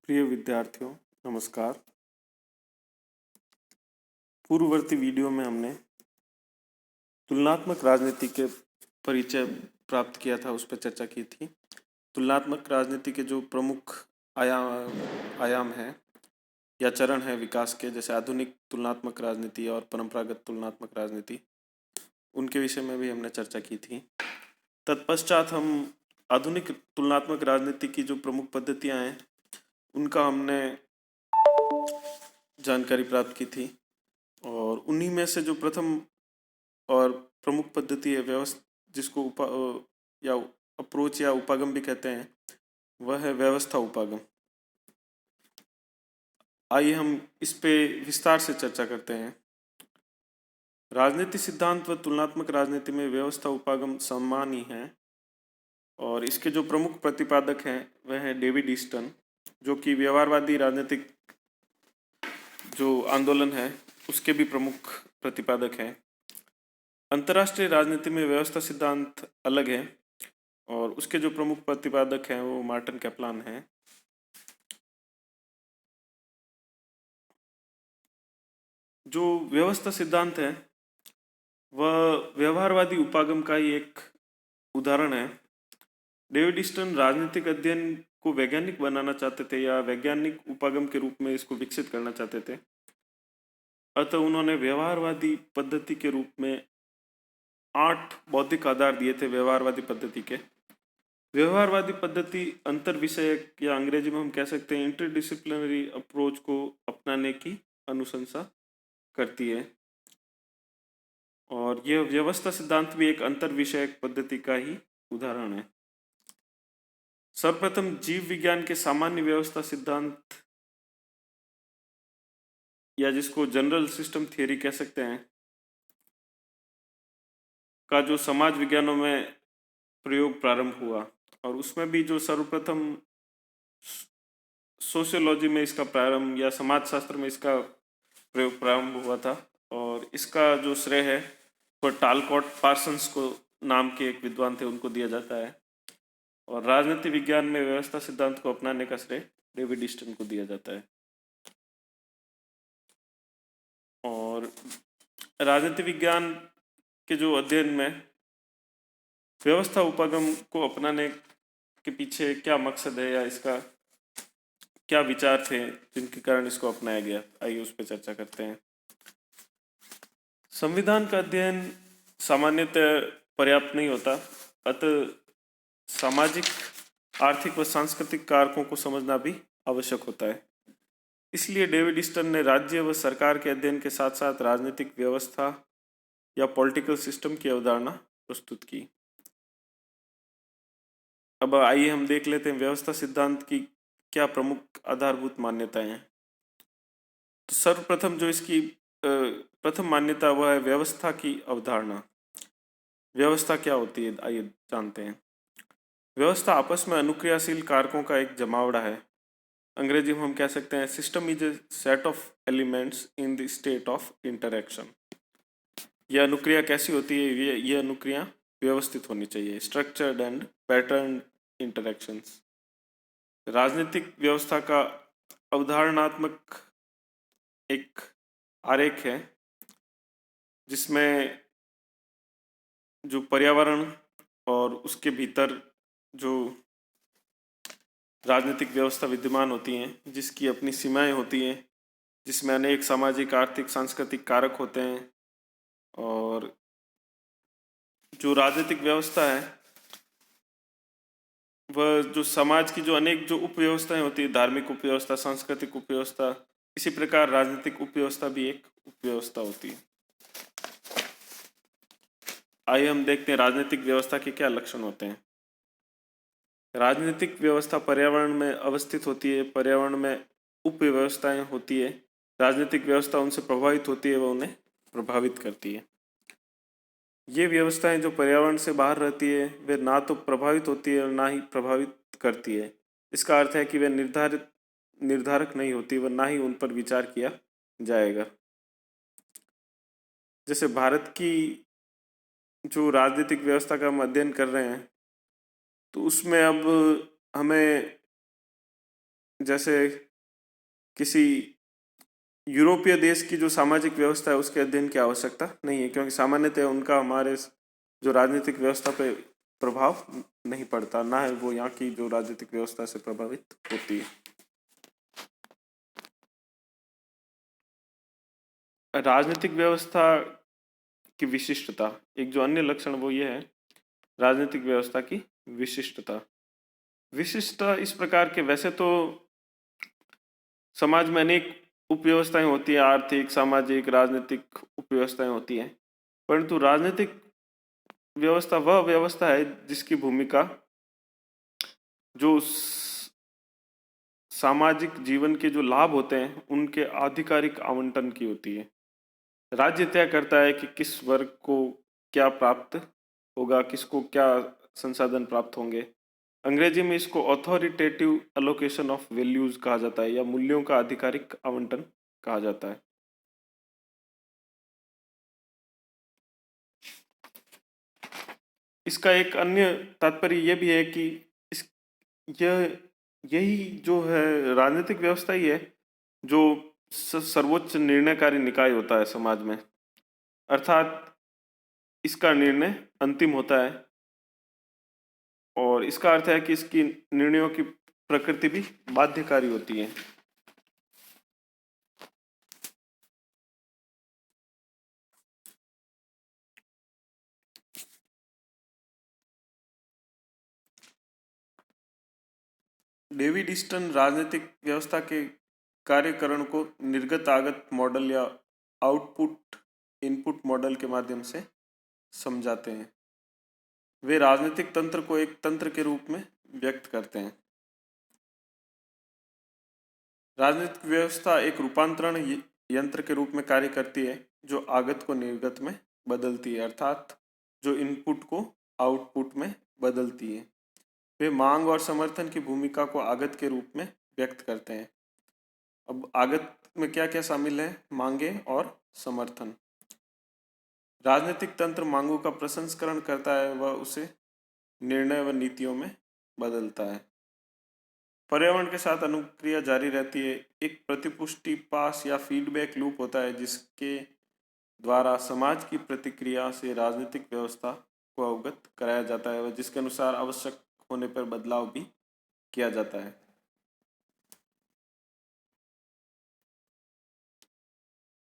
प्रिय विद्यार्थियों, नमस्कार। पूर्ववर्ती वीडियो में हमने तुलनात्मक राजनीति के परिचय प्राप्त किया था, उस पर चर्चा की थी। तुलनात्मक राजनीति के जो प्रमुख आयाम हैं या चरण हैं विकास के, जैसे आधुनिक तुलनात्मक राजनीति और परंपरागत तुलनात्मक राजनीति, उनके विषय में भी हमने चर्चा की थी। तत्पश्चात हम आधुनिक तुलनात्मक राजनीति की जो प्रमुख पद्धतियां हैं उनका हमने जानकारी प्राप्त की थी, और उन्हीं में से जो प्रथम और प्रमुख पद्धति है जिसको या अप्रोच या उपागम भी कहते हैं, वह है व्यवस्था उपागम। आइए हम इस पे विस्तार से चर्चा करते हैं। राजनीति सिद्धांत व तुलनात्मक राजनीति में व्यवस्था उपागम समान ही हैं, और इसके जो प्रमुख प्रतिपादक हैं वह है डेविड ईस्टन, जो कि व्यवहारवादी राजनीतिक जो आंदोलन है उसके भी प्रमुख प्रतिपादक हैं। अंतर्राष्ट्रीय राजनीति में व्यवस्था सिद्धांत अलग है, और उसके जो प्रमुख प्रतिपादक हैं वो मार्टिन कैप्लान हैं। जो व्यवस्था सिद्धांत है वह व्यवहारवादी उपागम का ही एक उदाहरण है। डेविड ईस्टन राजनीतिक अध्ययन को वैज्ञानिक बनाना चाहते थे या वैज्ञानिक उपागम के रूप में इसको विकसित करना चाहते थे, अतः उन्होंने व्यवहारवादी पद्धति के रूप में 8 बौद्धिक आधार दिए थे। व्यवहारवादी पद्धति के व्यवहारवादी पद्धति अंतर विषयक या अंग्रेजी में हम कह सकते हैं इंटरडिसिप्लिनरी अप्रोच को अपनाने की अनुशंसा करती है, और यह व्यवस्था सिद्धांत भी एक अंतर विषयक पद्धति का ही उदाहरण है। सर्वप्रथम जीव विज्ञान के सामान्य व्यवस्था सिद्धांत या जिसको जनरल सिस्टम थियरी कह सकते हैं का जो समाज विज्ञानों में प्रयोग प्रारंभ हुआ, और उसमें भी जो सर्वप्रथम सोशियोलॉजी में इसका प्रारंभ या समाजशास्त्र में इसका प्रयोग प्रारंभ हुआ था, और इसका जो श्रेय है वह टालकॉट पार्सन्स को नाम के एक विद्वान थे उनको दिया जाता है, और राजनीति विज्ञान में व्यवस्था सिद्धांत को अपनाने का श्रेय डेविड ईस्टन को दिया जाता है। और राजनीति विज्ञान के जो अध्ययन में व्यवस्था उपागम को अपनाने के पीछे क्या मकसद है या इसका क्या विचार थे जिनके कारण इसको अपनाया गया, आइए उस पर चर्चा करते हैं। संविधान का अध्ययन सामान्यतः पर्याप्त नहीं होता, अतः सामाजिक, आर्थिक व सांस्कृतिक कारकों को समझना भी आवश्यक होता है। इसलिए डेविड ईस्टन ने राज्य व सरकार के अध्ययन के साथ साथ राजनीतिक व्यवस्था या पॉलिटिकल सिस्टम की अवधारणा प्रस्तुत की। अब आइए हम देख लेते हैं व्यवस्था सिद्धांत की क्या प्रमुख आधारभूत मान्यताएं हैं। तो सर्वप्रथम जो इसकी प्रथम मान्यता वह है व्यवस्था की अवधारणा। व्यवस्था क्या होती है, आइए जानते हैं। व्यवस्था आपस में अनुक्रियाशील कारकों का एक जमावड़ा है। अंग्रेजी में हम कह सकते हैं system is a set of elements in the state of interaction. यह अनुक्रिया कैसी होती है? ये अनुक्रिया व्यवस्थित होनी चाहिए, स्ट्रक्चर्ड एंड पैटर्न इंटरैक्शंस। राजनीतिक व्यवस्था का अवधारणात्मक एक आरेख है जिसमें जो पर्यावरण और उसके भीतर जो राजनीतिक व्यवस्था विद्यमान होती हैं, जिसकी अपनी सीमाएं होती हैं, जिसमें अनेक सामाजिक, आर्थिक, सांस्कृतिक कारक होते हैं, और जो राजनीतिक व्यवस्था है वह जो समाज की जो अनेक जो उपव्यवस्थाएं होती है, धार्मिक उपव्यवस्था, सांस्कृतिक उपव्यवस्था, इसी प्रकार राजनीतिक उपव्यवस्था भी एक उपव्यवस्था होती है। आइए हम देखते हैं राजनीतिक व्यवस्था के क्या लक्षण होते हैं। राजनीतिक व्यवस्था पर्यावरण में अवस्थित होती है, पर्यावरण में उपव्यवस्थाएं होती है, राजनीतिक व्यवस्था उनसे प्रभावित होती है, वह उन्हें प्रभावित करती है। ये व्यवस्थाएं जो पर्यावरण से बाहर रहती है वे ना तो प्रभावित होती है और ना ही प्रभावित करती है। इसका अर्थ है कि वे निर्धारक नहीं होती, व ना ही उन पर विचार किया जाएगा। जैसे भारत की जो राजनीतिक व्यवस्था का हम अध्ययन कर रहे हैं, तो उसमें अब हमें जैसे किसी यूरोपीय देश की जो सामाजिक व्यवस्था है उसके अध्ययन की आवश्यकता नहीं है, क्योंकि सामान्यतः उनका हमारे जो राजनीतिक व्यवस्था पे प्रभाव नहीं पड़ता, ना है वो यहाँ की जो राजनीतिक व्यवस्था से प्रभावित होती है। राजनीतिक व्यवस्था की विशिष्टता, एक जो अन्य लक्षण वो ये है, राजनीतिक व्यवस्था की विशिष्टता। विशिष्टता इस प्रकार के, वैसे तो समाज में अनेक उपव्यवस्थाएं होती है, आर्थिक, सामाजिक, राजनीतिक उपव्यवस्थाएं होती हैं, परंतु राजनीतिक व्यवस्था वह व्यवस्था है जिसकी भूमिका जो सामाजिक जीवन के जो लाभ होते हैं उनके आधिकारिक आवंटन की होती है। राज्य तय करता है कि किस वर्ग को क्या प्राप्त होगा, किसको क्या संसाधन प्राप्त होंगे। अंग्रेजी में इसको ऑथोरिटेटिव अलोकेशन ऑफ वैल्यूज कहा जाता है, या मूल्यों का आधिकारिक आवंटन कहा जाता है। इसका एक अन्य तात्पर्य यह भी है कि इस यह यही जो है राजनीतिक व्यवस्था ही है जो सर्वोच्च निर्णयकारी निकाय होता है समाज में, अर्थात इसका निर्णय अंतिम होता है, और इसका अर्थ है कि इसकी निर्णयों की प्रकृति भी बाध्यकारी होती है। डेविड ईस्टन राजनीतिक व्यवस्था के कार्यकरण को निर्गत आगत मॉडल या आउटपुट इनपुट मॉडल के माध्यम से समझाते हैं। वे राजनीतिक तंत्र को एक तंत्र के रूप में व्यक्त करते हैं। राजनीतिक व्यवस्था एक रूपांतरण यंत्र के रूप में कार्य करती है जो आगत को निर्गत में बदलती है, अर्थात जो इनपुट को आउटपुट में बदलती है। वे मांग और समर्थन की भूमिका को आगत के रूप में व्यक्त करते हैं। अब आगत में क्या क्या शामिल है? मांगे और समर्थन। राजनीतिक तंत्र मांगों का प्रसंस्करण करता है, वह उसे निर्णय व नीतियों में बदलता है। पर्यावरण के साथ अनुक्रिया जारी रहती है। एक प्रतिपुष्टि पास या फीडबैक लूप होता है जिसके द्वारा समाज की प्रतिक्रिया से राजनीतिक व्यवस्था को अवगत कराया जाता है, व जिसके अनुसार आवश्यक होने पर बदलाव भी किया जाता है।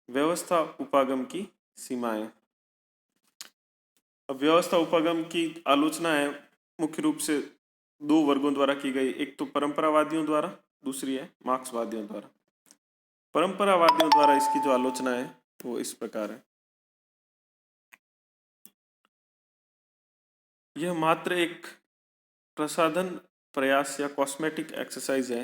व्यवस्था उपागम की सीमाएं। अब व्यवस्था उपागम की आलोचना है मुख्य रूप से दो वर्गों द्वारा की गई, एक तो परंपरावादियों द्वारा, दूसरी है मार्क्सवादियों द्वारा। परंपरावादियों द्वारा इसकी जो आलोचना है वो इस प्रकार है। यह मात्र एक प्रसाधन प्रयास या कॉस्मेटिक एक्सरसाइज है।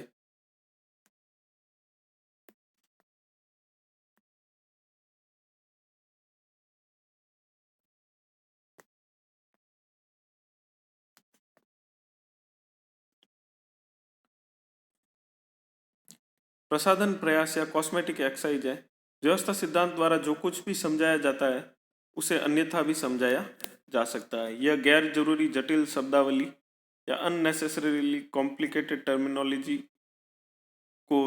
प्रसाधन प्रयास या कॉस्मेटिक एक्सरसाइज है। व्यवस्था सिद्धांत द्वारा जो कुछ भी समझाया जाता है उसे अन्यथा भी समझाया जा सकता है। यह गैर जरूरी जटिल शब्दावली या अननेसेसरीली कॉम्प्लिकेटेड टर्मिनोलॉजी को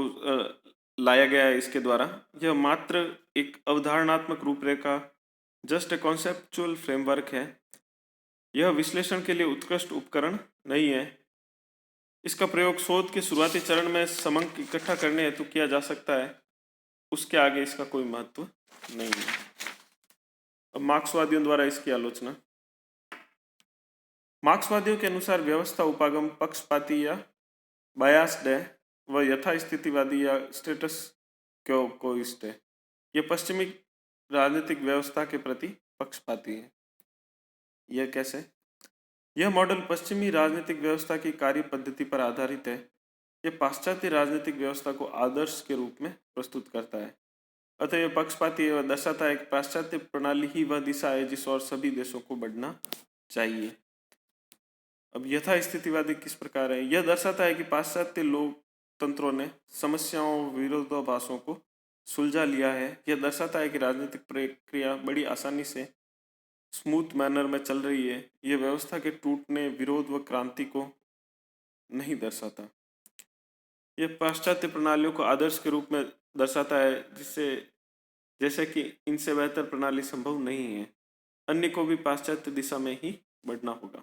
लाया गया है इसके द्वारा। यह मात्र एक अवधारणात्मक रूपरेखा, जस्ट ए कॉन्सेप्चुअल फ्रेमवर्क है। यह विश्लेषण के लिए उत्कृष्ट उपकरण नहीं है। इसका प्रयोग शोध के शुरुआती चरण में समंक इकट्ठा करने हेतु किया जा सकता है, उसके आगे इसका कोई महत्व नहीं है। अब मार्क्सवादियों द्वारा इसकी आलोचना। मार्क्सवादियों के अनुसार व्यवस्था उपागम पक्षपाती या बायास्ड है, वह यथास्थितिवादी या स्टेटस क्योइस्ट है। यह पश्चिमी राजनीतिक व्यवस्था के प्रति पक्षपाती है। यह कैसे? यह मॉडल पश्चिमी राजनीतिक व्यवस्था की कार्य पद्धति पर आधारित है। यह पाश्चात्य राजनीतिक व्यवस्था को आदर्श के रूप में प्रस्तुत करता है। अतः यह पक्षपाती वह दर्शाता है कि पाश्चात्य प्रणाली ही वह दिशा है जिस ओर सभी देशों को बढ़ना चाहिए। अब यथास्थितिवादी किस प्रकार है? यह दर्शाता है कि पाश्चात्य लोकतंत्रों ने समस्याओं, विरोधाभासों को सुलझा लिया है। यह दर्शाता है कि राजनीतिक प्रक्रिया बड़ी आसानी से स्मूथ मैनर में चल रही है। यह व्यवस्था के टूटने, विरोध व क्रांति को नहीं दर्शाता। यह पाश्चात्य प्रणालियों को आदर्श के रूप में दर्शाता है, जिससे जैसे कि इनसे बेहतर प्रणाली संभव नहीं है। अन्य को भी पाश्चात्य दिशा में ही बढ़ना होगा।